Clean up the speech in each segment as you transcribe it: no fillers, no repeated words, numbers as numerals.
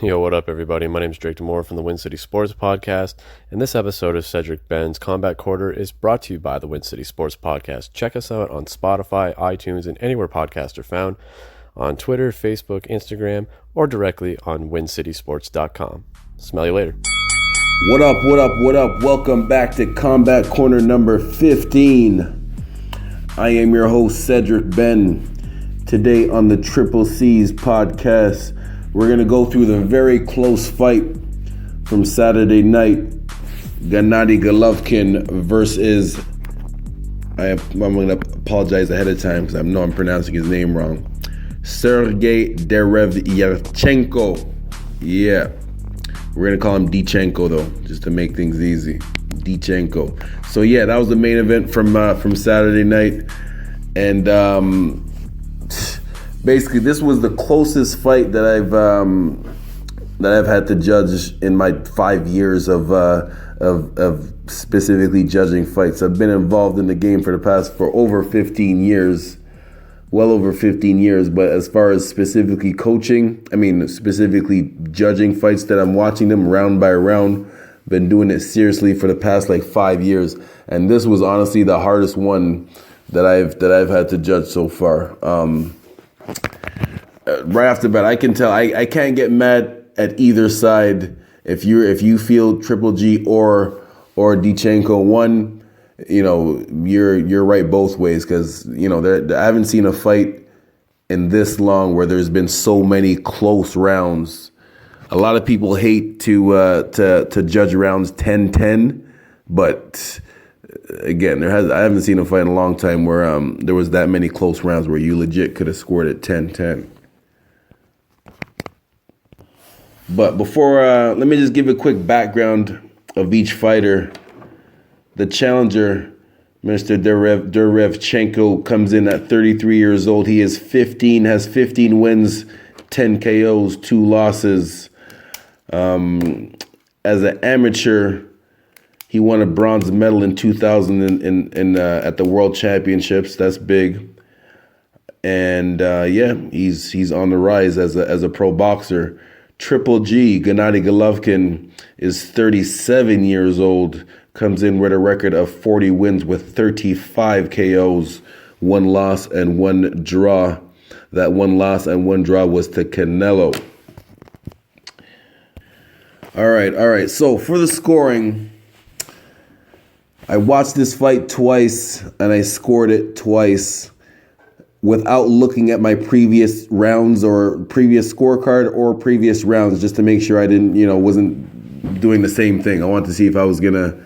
Yo, what up, everybody? My name is Drake Demore from the Win City Sports Podcast, and this episode of Cedric Ben's Combat Quarter is brought to you by the Win City Sports Podcast. Check us out on Spotify, iTunes, and anywhere podcasts are found, on Twitter, Facebook, Instagram, or directly on wincitysports.com. Smell you later. What up, what up, what up? Welcome back to Combat Corner number 15. I am your host, Cedric Ben. Today on the Triple C's podcast, we're going to go through the very close fight from Saturday night. Gennady Golovkin versus, I'm going to apologize ahead of time because I know I'm pronouncing his name wrong, Sergey Derevyanchenko. Yeah. We're going to call him Dechenko, though, just to make things easy. Dechenko. So, yeah, that was the main event from Saturday night. And basically, this was the closest fight that I've had to judge in my 5 years of specifically judging fights. I've been involved in the game for over 15 years. Well over 15 years, but as far as specifically specifically judging fights that I'm watching them round by round, been doing it seriously for the past 5 years, and this was honestly the hardest one that I've had to judge so far. Right off the bat, I can tell I can't get mad at either side. If you feel Triple G or Dechenko won, you're right both ways, because I haven't seen a fight in this long where there's been so many close rounds. A lot of people hate to judge rounds 10-10, but again, I haven't seen a fight in a long time where there was that many close rounds where you legit could have scored it 10-10. But before, let me just give a quick background of each fighter. The challenger, Mr. Derevyanchenko, comes in at 33 years old. He has 15 wins, 10 KOs, 2 losses. As an amateur, he won a bronze medal in 2000 at the World Championships. That's big. And he's on the rise as a pro boxer. Triple G, Gennady Golovkin, is 37 years old. Comes in with a record of 40 wins with 35 KOs, 1 loss and 1 draw. That 1 loss and 1 draw was to Canelo. All right. So for the scoring, I watched this fight twice and I scored it twice without looking at my previous rounds or previous scorecard or previous rounds, just to make sure I wasn't doing the same thing. I wanted to see if I was going to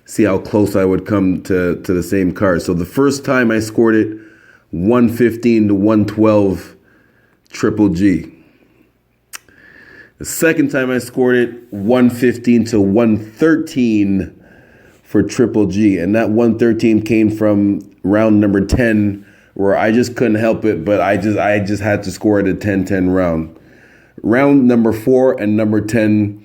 see how close I would come to the same card. So the first time I scored it 115 to 112 Triple G. The second time I scored it 115 to 113 for Triple G. And that 113 came from round number 10, where I just couldn't help it, but I just had to score it a 10-10 round. Round number 4 and number 10,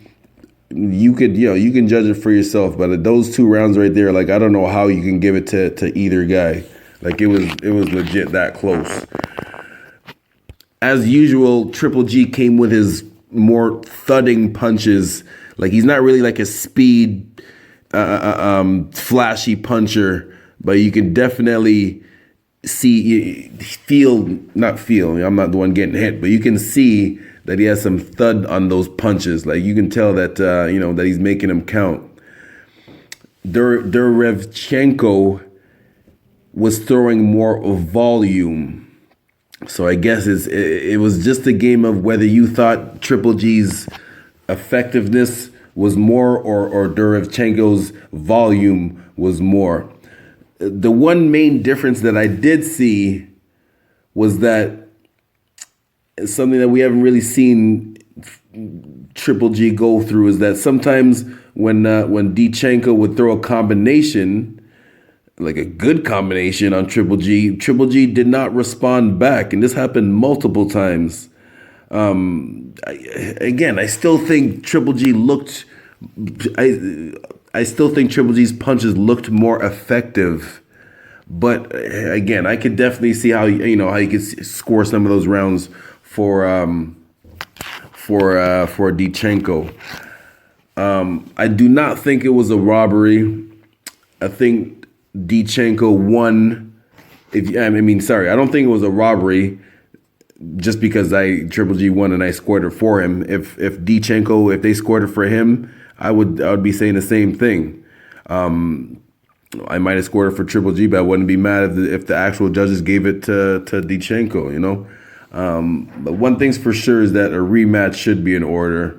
you can judge it for yourself, but those 2 rounds right there, I don't know how you can give it to either guy. It was legit that close. As usual, Triple G came with his more thudding punches. He's not really a speed, flashy puncher, but you can definitely I'm not the one getting hit, but you can see that he has some thud on those punches. You can tell that, that he's making them count. Derevyanchenko was throwing more volume. So I guess it was just a game of whether you thought Triple G's effectiveness was more or Derevyanchenko's volume was more. The one main difference that I did see was that something that we haven't really seen Triple G go through is that sometimes when Dechenko would throw a combination, a good combination on Triple G did not respond back, and this happened multiple times. I still think Triple G looked. I still think Triple G's punches looked more effective, but again, I could definitely see how you could score some of those rounds for for Derevyanchenko. I do not think it was a robbery. I think Derevyanchenko won. I don't think it was a robbery just because Triple G won and I scored it for him. If Derevyanchenko, if they scored it for him, I would be saying the same thing. I might have scored it for Triple G, but I wouldn't be mad if the actual judges gave it to Derevyanchenko, you know. But one thing's for sure is that a rematch should be in order.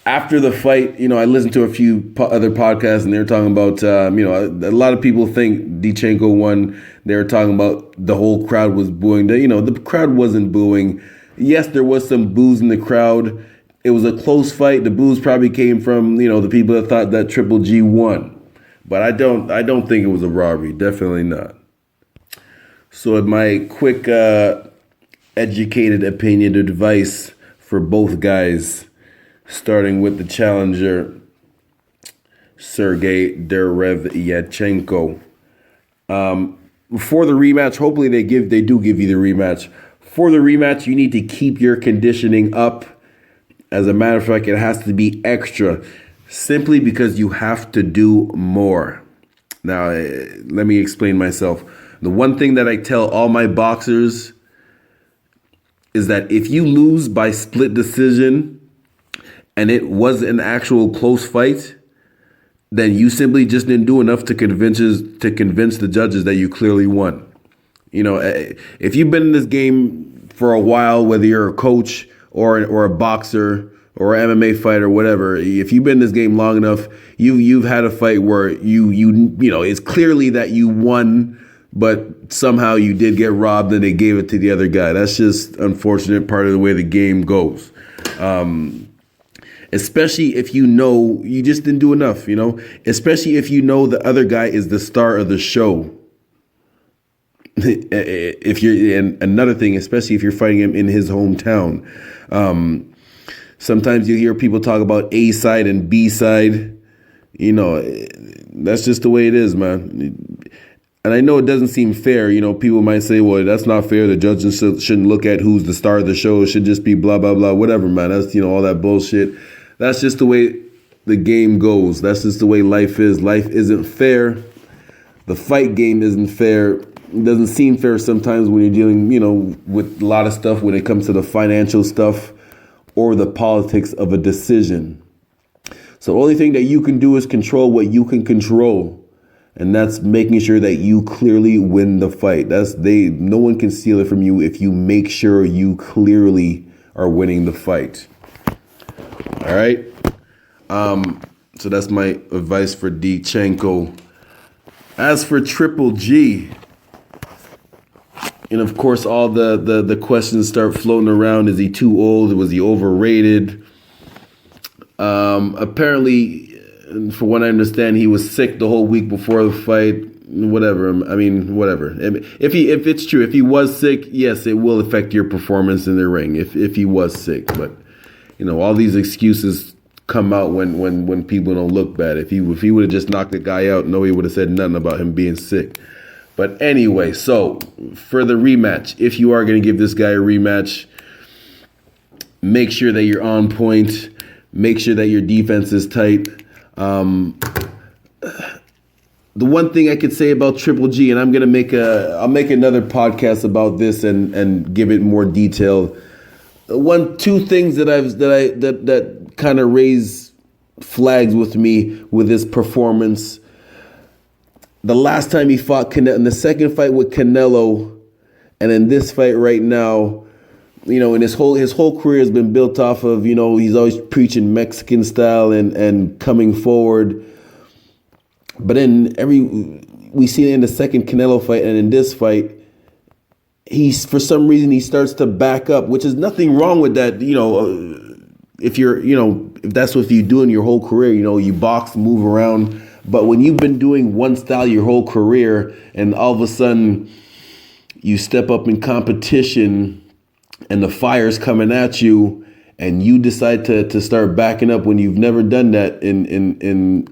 After the fight, you know, I listened to a few other podcasts and they were talking about, a lot of people think Derevyanchenko won. They were talking about the whole crowd was booing. The crowd wasn't booing. Yes, there was some boos in the crowd. It was a close fight. The boos probably came from, the people that thought that Triple G won. But I don't think it was a robbery. Definitely not. So my quick educated opinion advice for both guys, starting with the challenger, Sergey Derevyanchenko. For the rematch, hopefully they do give you the rematch. For the rematch, you need to keep your conditioning up. As a matter of fact, it has to be extra, simply because you have to do more. Now, let me explain myself. The one thing that I tell all my boxers is that if you lose by split decision and it was an actual close fight, then you simply just didn't do enough to convince the judges that you clearly won. If you've been in this game for a while, whether you're a coach or a boxer or an MMA fighter, whatever, if you've been in this game long enough, you've had a fight where it's clearly that you won, but somehow you did get robbed and they gave it to the other guy. That's just unfortunate part of the way the game goes. Especially if you just didn't do enough, especially if the other guy is the star of the show. And another thing, especially if you're fighting him in his hometown. Sometimes you hear people talk about A side and B side. That's just the way it is, man. And I know it doesn't seem fair. People might say, well, that's not fair. The judges shouldn't look at who's the star of the show. It should just be blah, blah, blah, whatever, man. That's, all that bullshit. That's just the way the game goes. That's just the way life is. Life isn't fair. The fight game isn't fair. It doesn't seem fair sometimes when you're dealing, with a lot of stuff when it comes to the financial stuff or the politics of a decision. So the only thing that you can do is control what you can control. And that's making sure that you clearly win the fight. No one can steal it from you if you make sure you clearly are winning the fight. All right. So that's my advice for Derevyanchenko. As for Triple G, and of course, all the questions start floating around. Is he too old? Was he overrated? Apparently, for what I understand, he was sick the whole week before the fight. Whatever. Whatever. If it's true, if he was sick, yes, it will affect your performance in the ring. If he was sick, but all these excuses come out when people don't look bad. If he would have just knocked the guy out, nobody would have said nothing about him being sick. But anyway, so for the rematch, if you are going to give this guy a rematch, make sure that you're on point. Make sure that your defense is tight. The one thing I could say about Triple G, and I'll make another podcast about this and give it more detail. Two things that kind of raise flags with me with his performance. The last time he fought Canelo, in the second fight with Canelo, and in this fight right now, and his whole career has been built off of, he's always preaching Mexican style and coming forward. But we see it in the second Canelo fight and in this fight, for some reason he starts to back up, which is nothing wrong with that. If that's what you do in your whole career, you box, move around. But when you've been doing one style your whole career and all of a sudden you step up in competition and the fire's coming at you and you decide to start backing up when you've never done that in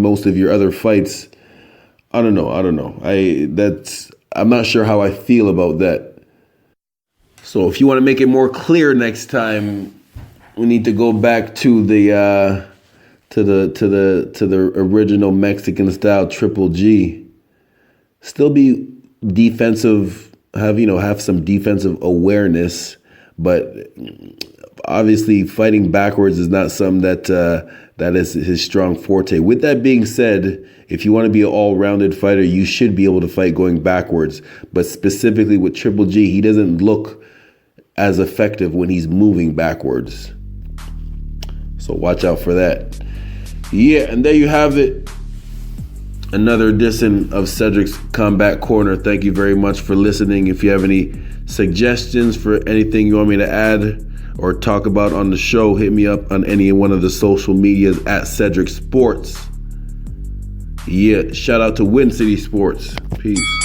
most of your other fights, I don't know. I'm not sure how I feel about that. So if you want to make it more clear next time, we need to go back to the original Mexican style Triple G. Still be defensive, have some defensive awareness, but obviously fighting backwards is not something that is his strong forte. With that being said, if you want to be an all-rounded fighter, you should be able to fight going backwards. But specifically with Triple G, he doesn't look as effective when he's moving backwards. So watch out for that. Yeah, and there you have it. Another edition of Cedric's Combat Corner. Thank you very much for listening. If you have any suggestions for anything you want me to add or talk about on the show, hit me up on any one of the social medias at Cedric Sports. Yeah, shout out to Win City Sports. Peace.